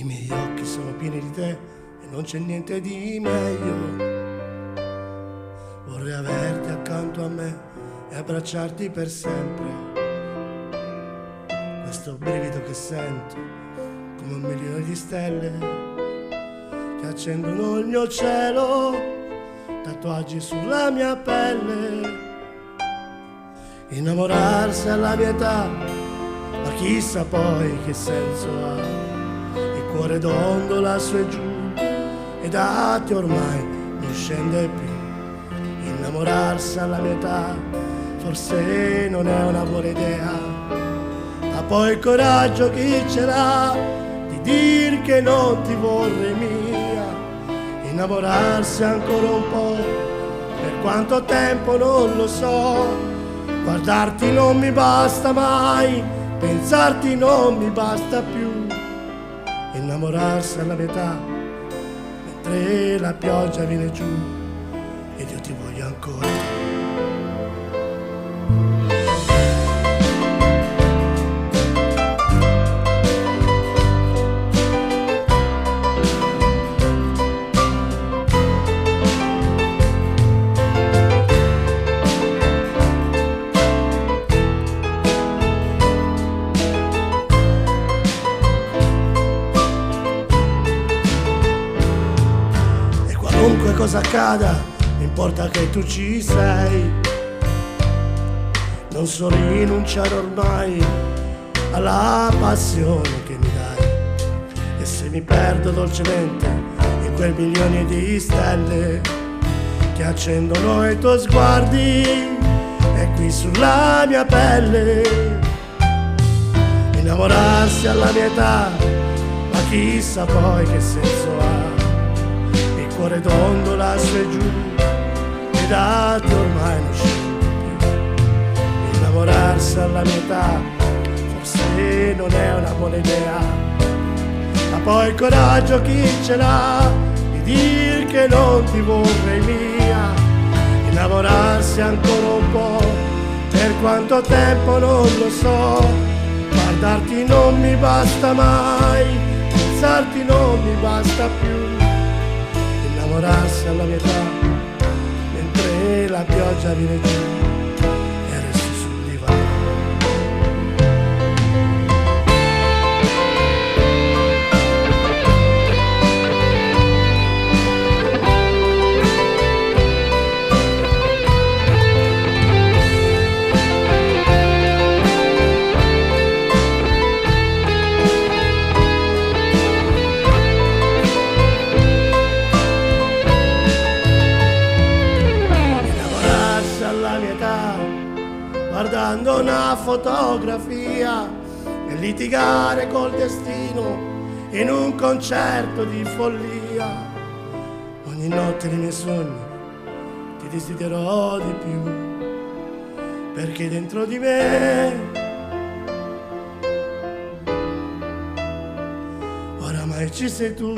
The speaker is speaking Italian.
miei occhi sono pieni di te e non c'è niente di meglio. Vorrei averti accanto a me e abbracciarti per sempre. Questo brivido che sento come 1.000.000 di stelle che accendono il mio cielo, tatuaggi sulla mia pelle. Innamorarsi alla mia età, ma chissà poi che senso ha. Il cuore dondola su e giù e da te ormai non scende più. Innamorarsi alla mia età forse non è una buona idea, ma poi il coraggio chi ce l'ha di dir che non ti vorrei mia. Innamorarsi ancora un po', per quanto tempo non lo so. Guardarti non mi basta mai, pensarti non mi basta più. Innamorarsi alla metà, mentre la pioggia viene giù ed io ti voglio ancora. Qualunque cosa accada, importa che tu ci sei. Non so rinunciare ormai alla passione che mi dai. E se mi perdo dolcemente in quel milione di stelle che accendono i tuoi sguardi, è qui sulla mia pelle. Innamorarsi alla mia età, ma chissà poi che senso ha. Il cuore dondola su e giù e da te ormai non scende più. Innamorarsi alla mia età forse non è una buona idea, ma poi il coraggio chi ce l'ha di dir che non ti vorrei mia. Innamorarsi ancora un po', per quanto tempo non lo so. Guardarti non mi basta mai, pensarti non mi basta più. Innamorarsi alla mia età, mentre la pioggia viene giù e resti sul divano. Guardando una fotografia e litigare col destino in un concerto di follia. Ogni notte nei miei sogni ti desiderò di più, perché dentro di me oramai ci sei tu.